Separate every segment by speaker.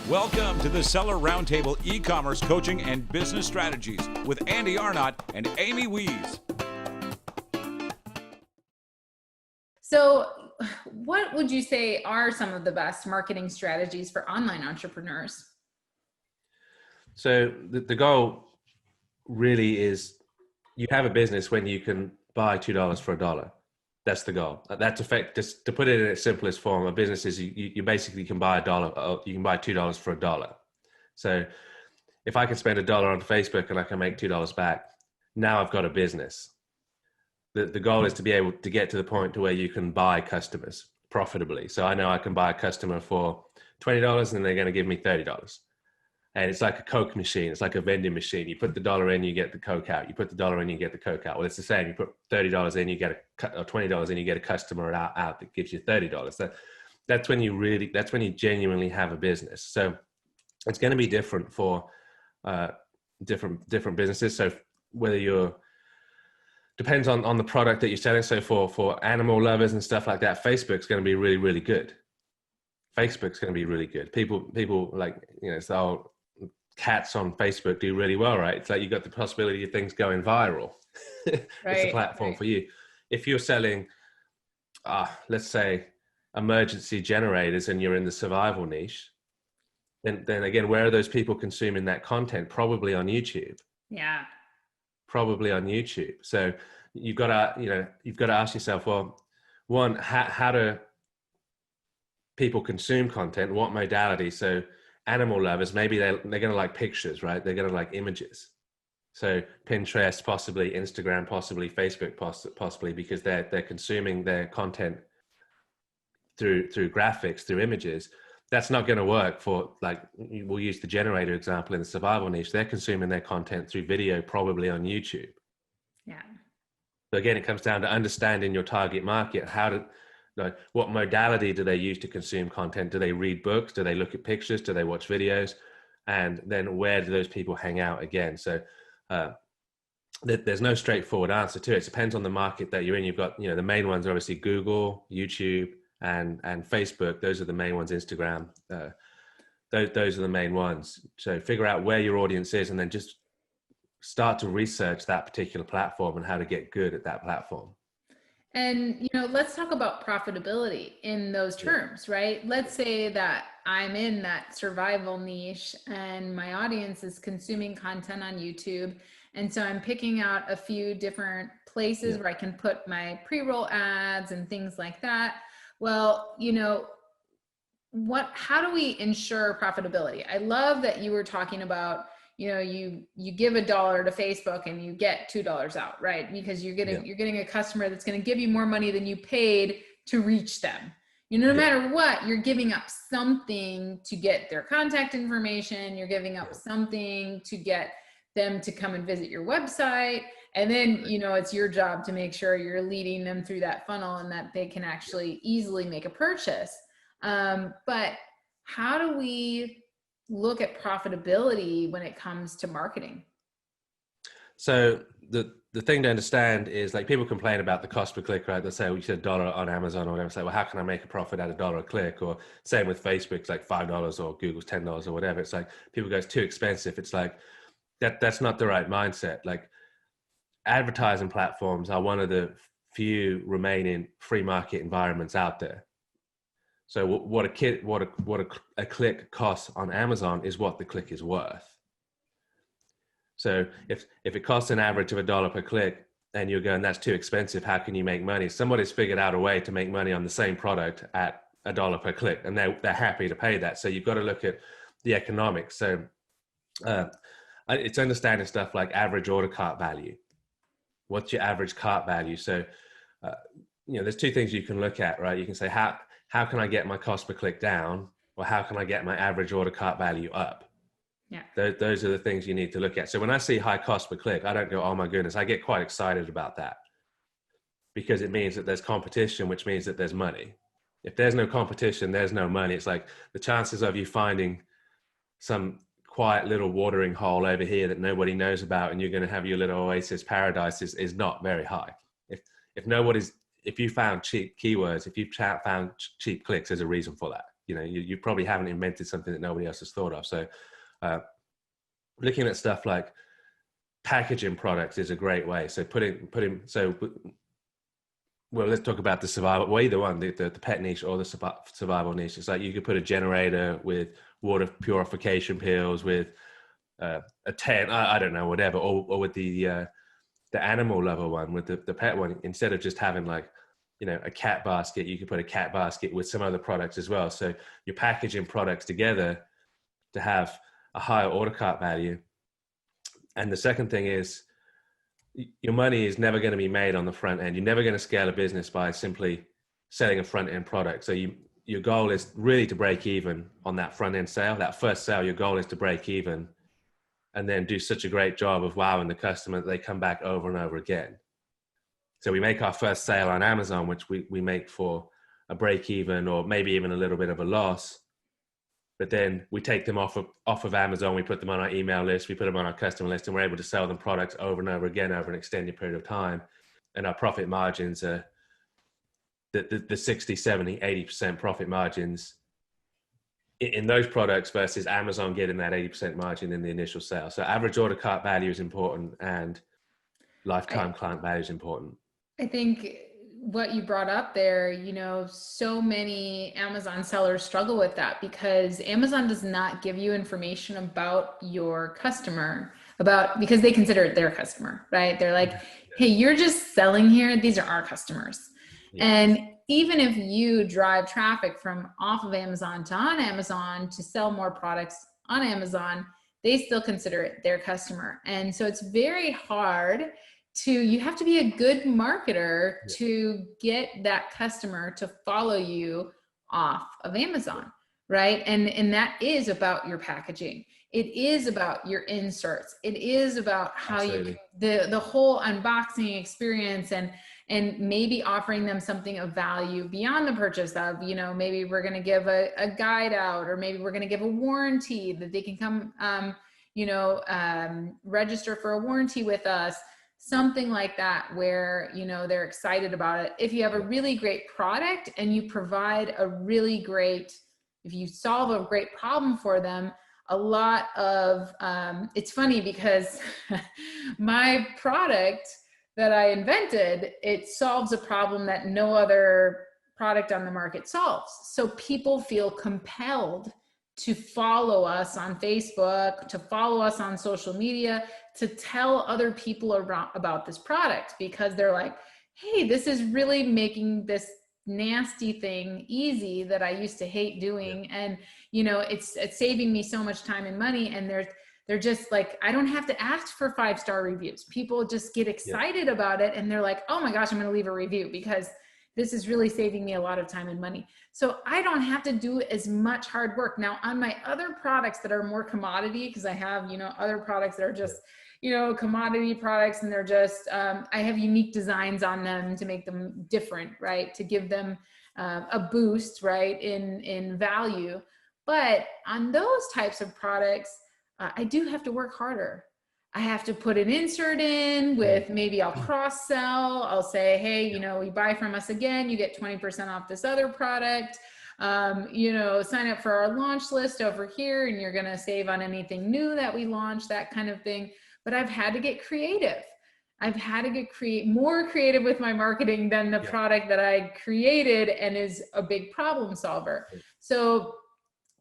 Speaker 1: Welcome to the Seller Roundtable e-commerce coaching and business strategies with Andy Arnott and Amy Wees.
Speaker 2: So what would you say are some of the best marketing strategies for online entrepreneurs?
Speaker 3: So the goal really is you have a business when you can buy $2 for $1. That's the goal. That's just to put it in its simplest form. A business is you basically can buy you can buy $2 for $1. So if I can spend $1 on Facebook and I can make $2 back, now I've got a business. The goal is to be able to get to the point to where you can buy customers profitably. So I know I can buy a customer for $20 and they're going to give me $30. And it's like a Coke machine. It's like a vending machine. You put the dollar in, you get the Coke out. You put the dollar in, you get the Coke out. Well, it's the same. You put $30 in, you get or $20 in, you get a customer out that gives you $30. That's when you genuinely have a business. So it's going to be different for different businesses. So whether depends on the product that you're selling. So for animal lovers and stuff like that, Facebook's going to be really, really good. Facebook's going to be really good. People like, it's the whole cats on Facebook do really well, right? It's like you got the possibility of things going viral. Right, it's a platform for you. If you're selling, let's say, emergency generators and you're in the survival niche, then again, where are those people consuming that content? Probably on YouTube.
Speaker 2: Yeah.
Speaker 3: Probably on YouTube. So you've got to ask yourself, well, one, how do people consume content? What modality? So animal lovers, maybe they're going to like pictures, right? They're going to like images. So Pinterest, possibly Instagram, possibly Facebook, possibly because they're consuming their content through graphics, through images. That's not going to work for, like, we'll use the generator example in the survival niche. They're consuming their content through video, probably on YouTube.
Speaker 2: Yeah.
Speaker 3: So again, it comes down to understanding your target market. What modality do they use to consume content? Do they read books? Do they look at pictures? Do they watch videos? And then where do those people hang out again? So there's no straightforward answer to it. It depends on the market that you're in. You've got, the main ones are obviously Google, YouTube, and Facebook. Those are the main ones. Instagram. Those are the main ones. So figure out where your audience is and then just start to research that particular platform and how to get good at that platform.
Speaker 2: And, let's talk about profitability in those terms, right? Let's say that I'm in that survival niche and my audience is consuming content on YouTube. And so I'm picking out a few different places where I can put my pre-roll ads and things like that. Well, how do we ensure profitability? I love that you were talking about, you give $1 to Facebook and you get $2 out, right? Because you're getting a customer that's going to give you more money than you paid to reach them. No matter what, you're giving up something to get their contact information. You're giving up something to get them to come and visit your website. And then, it's your job to make sure you're leading them through that funnel and that they can actually easily make a purchase. But how do we look at profitability when it comes to marketing?
Speaker 3: So the thing to understand is, like, people complain about the cost per click, right? They'll say, you said $1 on Amazon or whatever. Say, well, how can I make a profit at $1 a click? Or same with Facebook, it's like $5 or Google's $10 or whatever. It's like people go, it's too expensive. It's like that's not the right mindset. Like, advertising platforms are one of the few remaining free market environments out there. So what a click costs on Amazon is what the click is worth. So if it costs an average of $1 per click and you're going, that's too expensive, how can you make money? Somebody's figured out a way to make money on the same product at $1 per click, and they're happy to pay that. So you've got to look at the economics. So it's understanding stuff like average order cart value. What's your average cart value? So there's two things you can look at, right? You can say, how can I get my cost per click down? Or how can I get my average order cart value up? Yeah. Those are the things you need to look at. So when I see high cost per click, I don't go, oh my goodness, I get quite excited about that, because it means that there's competition, which means that there's money. If there's no competition, there's no money. It's like the chances of you finding some quiet little watering hole over here that nobody knows about and you're going to have your little oasis paradise is not very high. If you found cheap keywords, if you found cheap clicks, there's a reason for that. you probably haven't invented something that nobody else has thought of. So looking at stuff like packaging products is a great way. So well, let's talk about the survival, well, either one, the pet niche or the survival niche. It's like you could put a generator with water purification pills, with a tent, I don't know, whatever, or with the animal lover one, with the pet one. Instead of just having like, a cat basket, you could put a cat basket with some other products as well. So you're packaging products together to have a higher order cart value. And the second thing is, your money is never going to be made on the front end. You're never going to scale a business by simply selling a front end product. So your goal is really to break even on that front end sale. That first sale, your goal is to break even and then do such a great job of wowing the customer that they come back over and over again. So we make our first sale on Amazon, which we make for a break even or maybe even a little bit of a loss. But then we take them off of Amazon, we put them on our email list, we put them on our customer list, and we're able to sell them products over and over again over an extended period of time. And our profit margins are the 60, 70, 80% profit margins in those products versus Amazon getting that 80% margin in the initial sale. So average order cart value is important and lifetime client value is important.
Speaker 2: I think what you brought up there, so many Amazon sellers struggle with that because Amazon does not give you information about your customer, because they consider it their customer, right? They're like, hey, you're just selling here. These are our customers. Yeah. And even if you drive traffic from off of Amazon to on Amazon to sell more products on Amazon, they still consider it their customer. And so it's very hard you have to be a good marketer to get that customer to follow you off of Amazon, right? And that is about your packaging. It is about your inserts. It is about how the whole unboxing experience and maybe offering them something of value beyond the purchase of, maybe we're going to give a guide out, or maybe we're going to give a warranty that they can come, register for a warranty with us. Something like that where, they're excited about it. If you have a really great product and you provide if you solve a great problem for them, a lot of, it's funny because my product that I invented, it solves a problem that no other product on the market solves. So people feel compelled to follow us on Facebook, to follow us on social media, to tell other people about this product, because they're like, hey, this is really making this nasty thing easy that I used to hate doing. Yeah. And, it's saving me so much time and money. And they're just like, I don't have to ask for 5-star reviews. People just get excited about it. And they're like, oh my gosh, I'm going to leave a review because this is really saving me a lot of time and money. So I don't have to do as much hard work. Now on my other products that are more commodity, because I have, other products that are just, commodity products, and they're just, I have unique designs on them to make them different, right? To give them a boost, right? In value. But on those types of products, I do have to work harder. I have to put an insert in with, maybe I'll cross sell. I'll say, hey, you buy from us again, you get 20% off this other product. Sign up for our launch list over here and you're going to save on anything new that we launch, that kind of thing. But I've had to get creative. I've had to get more creative with my marketing than the product that I created and is a big problem solver. So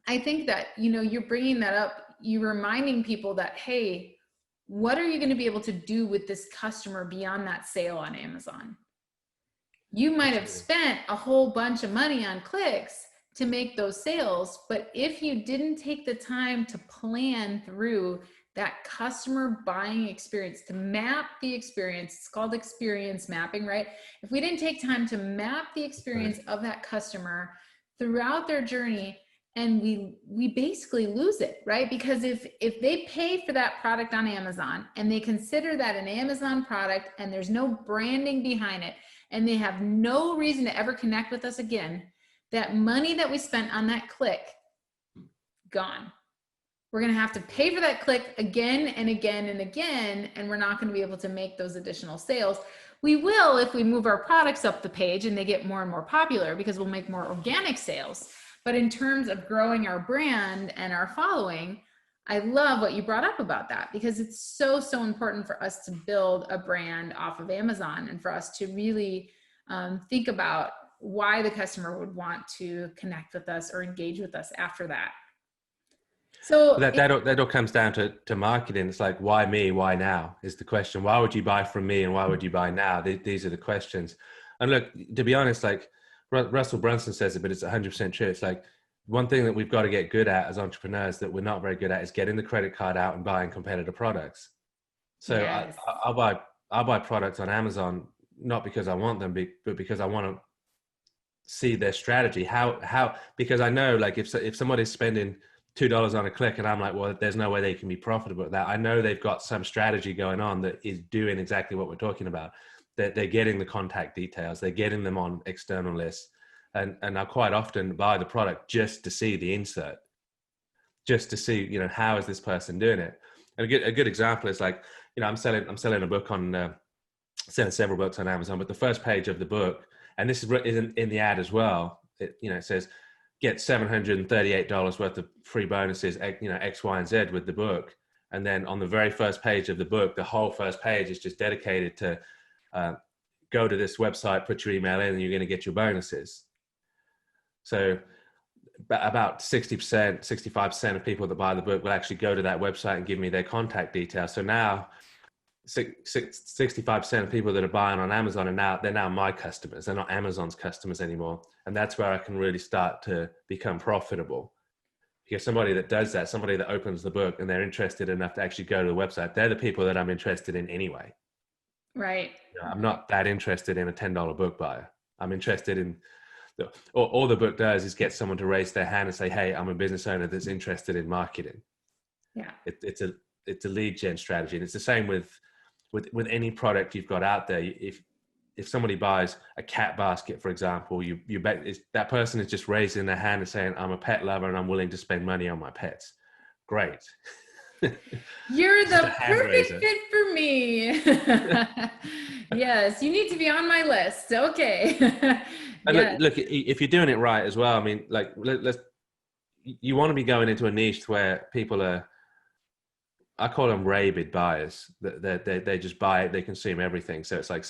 Speaker 2: I think that, you're bringing that up, you're reminding people that, hey, what are you going to be able to do with this customer beyond that sale on Amazon? You might have spent a whole bunch of money on clicks to make those sales, but if you didn't take the time to plan through that customer buying experience, to map the experience, it's called experience mapping, right? If we didn't take time to map the experience of that customer throughout their journey, and we basically lose it, right? Because if they pay for that product on Amazon and they consider that an Amazon product and there's no branding behind it and they have no reason to ever connect with us again, that money that we spent on that click, gone. We're going to have to pay for that click again and again and again, and we're not going to be able to make those additional sales. We will if we move our products up the page and they get more and more popular, because we'll make more organic sales. But in terms of growing our brand and our following, I love what you brought up about that, because it's so, so important for us to build a brand off of Amazon, and for us to really think about why the customer would want to connect with us or engage with us after that. So
Speaker 3: that all comes down to marketing. It's like, why me? Why now is the question. Why would you buy from me, and why would you buy now? These are the questions. And look, to be honest, like Russell Brunson says it, but it's 100% true. It's like, one thing that we've got to get good at as entrepreneurs that we're not very good at is getting the credit card out and buying competitor products. So
Speaker 2: yes.
Speaker 3: I'll buy products on Amazon, not because I want them, but because I want to see their strategy. How because I know, like, if somebody's spending $2 on a click and I'm like, well, there's no way they can be profitable at that. I know they've got some strategy going on that is doing exactly what we're talking about. They're getting the contact details, they're getting them on external lists. And I quite often buy the product just to see the insert, just to see, how is this person doing it? And a good example is, like, I'm selling a book on, selling several books on Amazon, but the first page of the book, and this is in the ad as well, it says, get $738 worth of free bonuses, X, Y, and Z with the book. And then on the very first page of the book, the whole first page is just dedicated to go to this website, put your email in, and you're going to get your bonuses. So about 60%, 65% of people that buy the book will actually go to that website and give me their contact details. So now 65% of people that are buying on Amazon they're now my customers. They're not Amazon's customers anymore. And that's where I can really start to become profitable. Because somebody that does that, somebody that opens the book and they're interested enough to actually go to the website, they're the people that I'm interested in anyway.
Speaker 2: Right.
Speaker 3: I'm not that interested in a $10 book buyer. I'm interested in all the book does is get someone to raise their hand and say, hey, I'm a business owner that's interested in marketing.
Speaker 2: Yeah.
Speaker 3: It's a lead gen strategy. And it's the same with any product you've got out there. If somebody buys a cat basket, for example, you bet that person is just raising their hand and saying, I'm a pet lover and I'm willing to spend money on my pets. Great.
Speaker 2: You're the perfect
Speaker 3: raiser.
Speaker 2: fit for me. Yes, you need to be on my list. Okay.
Speaker 3: And
Speaker 2: Yes.
Speaker 3: look, if you're doing it right as well, I mean, like, you want to be going into a niche where people are, I call them rabid buyers. They just buy it, they consume everything. So it's like,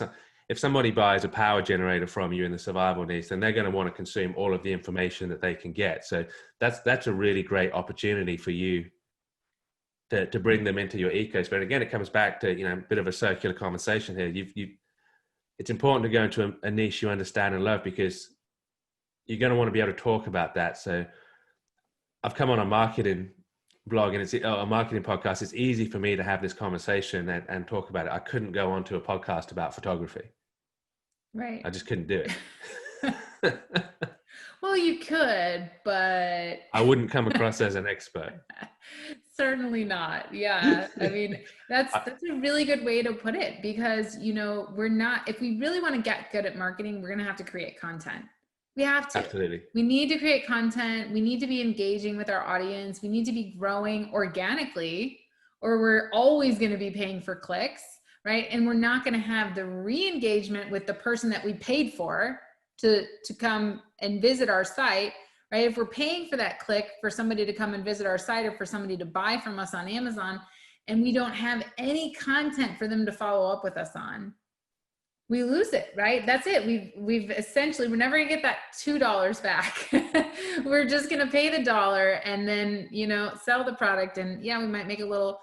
Speaker 3: if somebody buys a power generator from you in the survival niche, then they're going to want to consume all of the information that they can get. So that's a really great opportunity for you to bring them into your ecosystem. And again, it comes back to, a bit of a circular conversation here. It's important to go into a niche you understand and love, because you're going to want to be able to talk about that. So I've come on a marketing blog and it's a marketing podcast. It's easy for me to have this conversation and talk about it. I couldn't go onto a podcast about photography.
Speaker 2: Right.
Speaker 3: I just couldn't do it.
Speaker 2: Well, you could, but
Speaker 3: I wouldn't come across as an expert.
Speaker 2: certainly not. Yeah. I mean, that's a really good way to put it, because, we're not, if we really want to get good at marketing, we're going to have to create content. We have to.
Speaker 3: Absolutely.
Speaker 2: We need to create content. We need to be engaging with our audience. We need to be growing organically, or we're always going to be paying for clicks, right? And we're not going to have the re-engagement with the person that we paid for to come and visit our site, right? If we're paying for that click for somebody to come and visit our site, or for somebody to buy from us on Amazon, and we don't have any content for them to follow up with us on, we lose it, right? That's it. We've essentially, we're never gonna get that $2 back. We're just gonna pay the dollar and then, sell the product, and yeah, we might make a little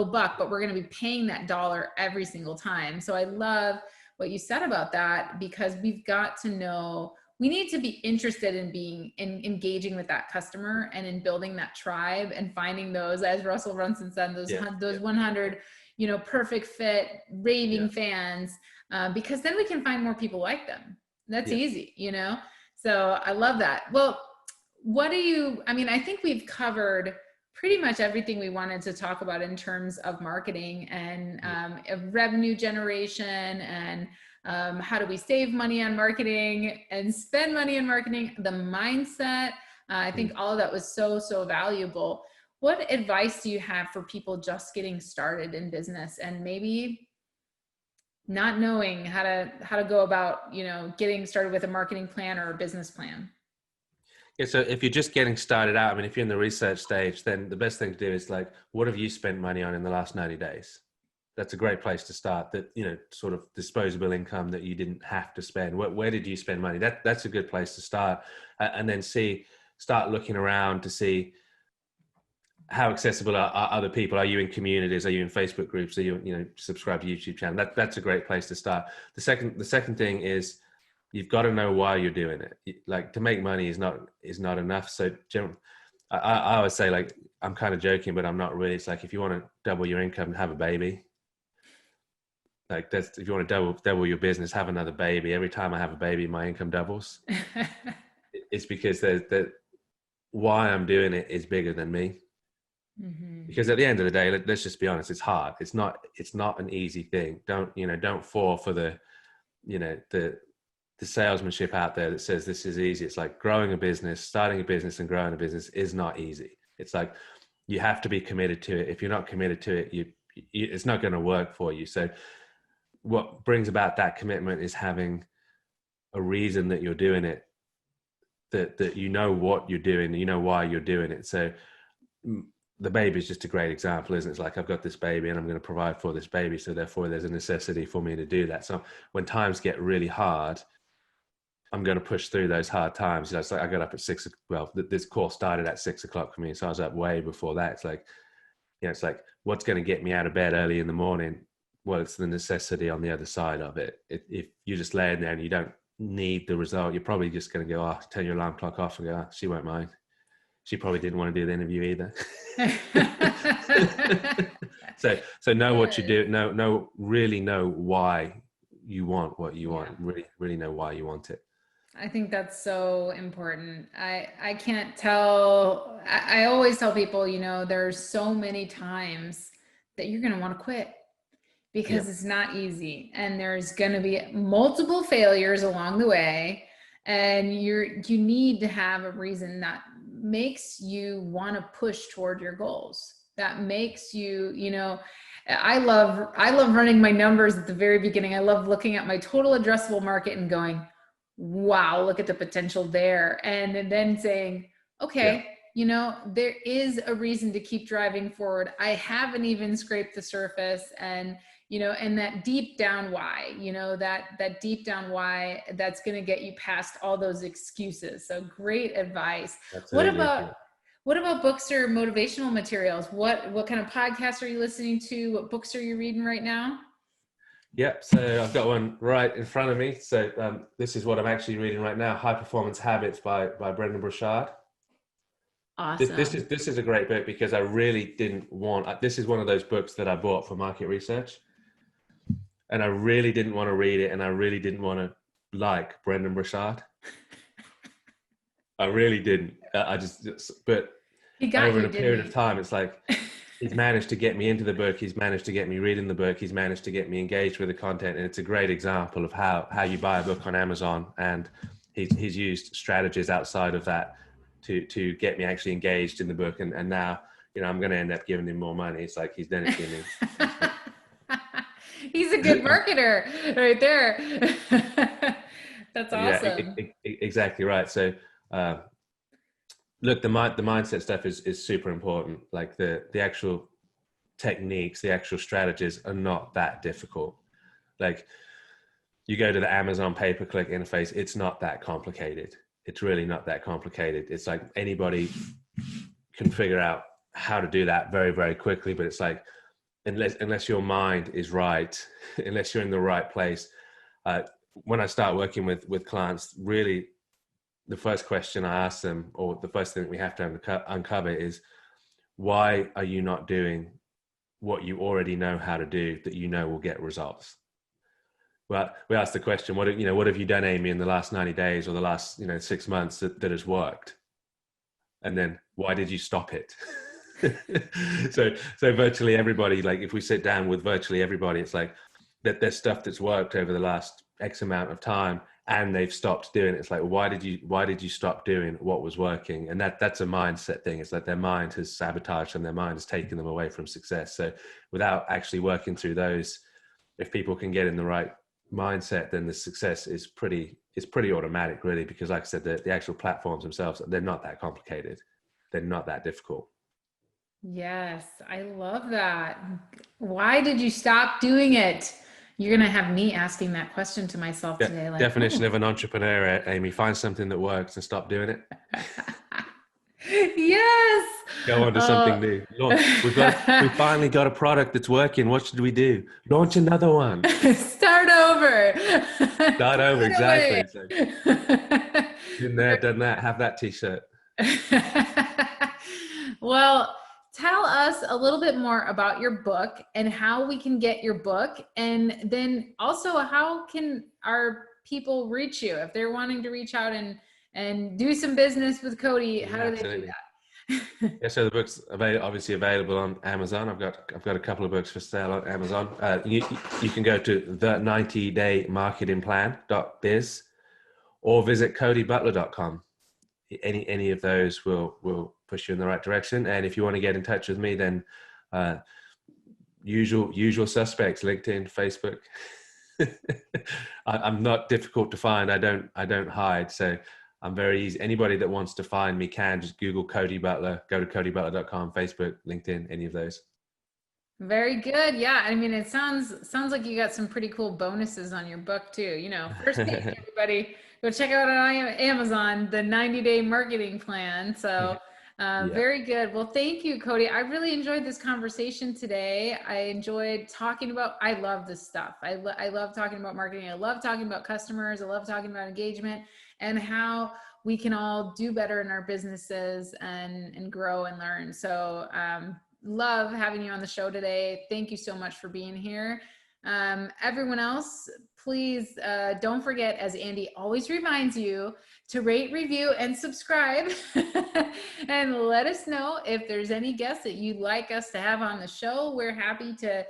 Speaker 2: buck, but we're gonna be paying that dollar every single time. So I love what you said about that, because we've got to know, we need to be interested in engaging with that customer and in building that tribe and finding those, as Russell Brunson said, those 100, perfect fit, raving fans, because then we can find more people like them. That's easy, So I love that. Well, I think we've covered pretty much everything we wanted to talk about in terms of marketing and revenue generation, and how do we save money on marketing and spend money on marketing, the mindset. I think all of that was so, so valuable. What advice do you have for people just getting started in business and maybe not knowing how to go about, getting started with a marketing plan or a business plan?
Speaker 3: Yeah, so if you're just getting started out, I mean, if you're in the research stage, then the best thing to do is like, what have you spent money on in the last 90 days? That's a great place to start. That, you know, sort of disposable income that you didn't have to spend. Where did you spend money? That's a good place to start, and then start looking around to see how accessible are other people. Are you in communities? Are you in Facebook groups? Are you, you know, subscribe to YouTube channel? That's a great place to start. The second thing is, you've got to know why you're doing it. Like, to make money is not enough. So I always say, like, I'm kind of joking, but I'm not really. It's like, if you want to double your income, have a baby. Like, that's, if you want to double your business, have another baby. Every time I have a baby, my income doubles. It's because that why I'm doing it is bigger than me.
Speaker 2: Mm-hmm.
Speaker 3: Because at the end of the day, let's just be honest, it's hard. It's not an easy thing. Don't fall for the salesmanship out there that says this is easy. It's like, growing a business, starting a business and growing a business is not easy. It's like, you have to be committed to it. If you're not committed to it, it's not going to work for you. So what brings about that commitment is having a reason that you're doing it, that you know what you're doing, you know why you're doing it. So the baby is just a great example, isn't it? It's like, I've got this baby and I'm going to provide for this baby, so therefore there's a necessity for me to do that. So when times get really hard, I'm going to push through those hard times. You know, it's like, I got up at 6. Well, this course started at 6 o'clock for me, so I was up way before that. It's like, you know, it's like, what's going to get me out of bed early in the morning? Well, it's the necessity on the other side of it. If you're just laying there and you don't need the result, you're probably just going to go, turn your alarm clock off and go, she won't mind. She probably didn't want to do the interview either. So know what you do. Really know why you want what you want. Really know why you want it.
Speaker 2: I think that's so important. I can't tell. I always tell people, you know, there's so many times that you're going to want to quit, because it's not easy, and there's going to be multiple failures along the way, and you need to have a reason that makes you want to push toward your goals, that makes you, you know, I love running my numbers at the very beginning. I love looking at my total addressable market and going, wow, look at the potential there. And then saying, okay, you know, there is a reason to keep driving forward. I haven't even scraped the surface. And, you know, and that deep down why, you know, that deep down why, that's going to get you past all those excuses. So great advice.
Speaker 3: Absolutely.
Speaker 2: What about books or motivational materials? What kind of podcasts are you listening to? What books are you reading right now?
Speaker 3: Yep. So I've got one right in front of me. So this is what I'm actually reading right now: High Performance Habits by Brendan Burchard.
Speaker 2: Awesome.
Speaker 3: This is a great book, because I really didn't want. This is one of those books that I bought for market research, and I really didn't want to read it, and I really didn't want to like Brendan Burchard. I really didn't. But over a period of time, it's like, he's managed to get me into the book. He's managed to get me reading the book. He's managed to get me engaged with the content. And it's a great example of how you buy a book on Amazon. And he's used strategies outside of that to get me actually engaged in the book. And now, you know, I'm going to end up giving him more money. It's like, he's done it to me.
Speaker 2: He's a good marketer right there. That's awesome.
Speaker 3: Yeah, exactly right. So, look, the mindset stuff is super important. Like the actual techniques, the actual strategies are not that difficult. Like, you go to the Amazon pay-per-click interface, it's not that complicated. It's really not that complicated. It's like, anybody can figure out how to do that very, very quickly. But it's like, unless your mind is right, unless you're in the right place. When I start working with clients, really, the first question I ask them, or the first thing that we have to uncover, is, why are you not doing what you already know how to do that you know will get results? Well, we ask the question, what have you done, Amy, in the last 90 days or the last 6 months that has worked? And then, why did you stop it? so virtually everybody, like, if we sit down with virtually everybody, it's like that there's stuff that's worked over the last X amount of time, and they've stopped doing it. It's like, why did you stop doing what was working? And that's a mindset thing. It's like their mind has sabotaged them, their mind has taken them away from success. So without actually working through those, if people can get in the right mindset, then the success is pretty it's pretty automatic, really, because like I said, the actual platforms themselves, they're not that complicated. They're not that difficult.
Speaker 2: Yes, I love that. Why did you stop doing it? You're going to have me asking that question to myself today. Like,
Speaker 3: Definition of an entrepreneur, Amy: find something that works and stop doing it.
Speaker 2: yes.
Speaker 3: Go on to something new. We finally got a product that's working. What should we do? Launch another one.
Speaker 2: Start over.
Speaker 3: Start over, exactly. So, been there, done that. Have that T-shirt.
Speaker 2: Well, tell us a little bit more about your book and how we can get your book. And then also, how can our people reach you if they're wanting to reach out and do some business with Cody? How do they do that?
Speaker 3: Yeah, so the book's obviously available on Amazon. I've got a couple of books for sale on Amazon. You can go to the90daymarketingplan.biz or visit codybutler.com. Any of those will push you in the right direction. And if you want to get in touch with me, then usual suspects: LinkedIn, Facebook. I'm not difficult to find. I don't hide. So I'm very easy. Anybody that wants to find me can just Google Cody Butler, go to codybutler.com, Facebook, LinkedIn, any of those.
Speaker 2: Very good. Yeah. I mean, it sounds like you got some pretty cool bonuses on your book too. You know, first page, everybody go check out on Amazon, the 90-day marketing plan. So very good. Well, thank you, Cody. I really enjoyed this conversation today. I enjoyed talking about, I love this stuff. I love talking about marketing. I love talking about customers. I love talking about engagement and how we can all do better in our businesses and grow and learn. So, love having you on the show today. Thank you so much for being here. Everyone else, please don't forget, as Andy always reminds you, to rate, review, and subscribe. And let us know if there's any guests that you'd like us to have on the show. We're happy to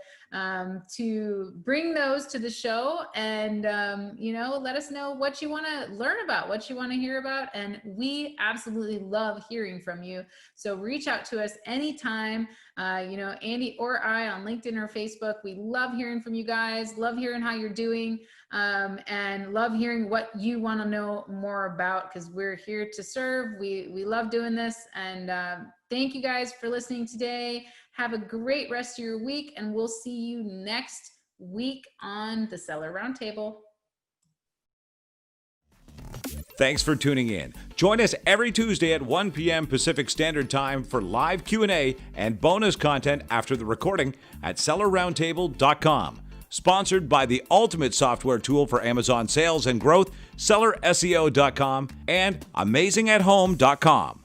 Speaker 2: bring those to the show, and let us know what you want to learn about, what you want to hear about, and we absolutely love hearing from you. So reach out to us anytime, Andy or I on LinkedIn or Facebook. We love hearing from you guys, love hearing how you're doing, and love hearing what you want to know more about, because we're here to serve. We love doing this, and thank you guys for listening today. Have a great rest of your week, and we'll see you next week on the Seller Roundtable.
Speaker 1: Thanks for tuning in. Join us every Tuesday at 1 p.m. Pacific Standard Time for live Q&A and bonus content after the recording at sellerroundtable.com. Sponsored by the ultimate software tool for Amazon sales and growth, sellerseo.com and amazingathome.com.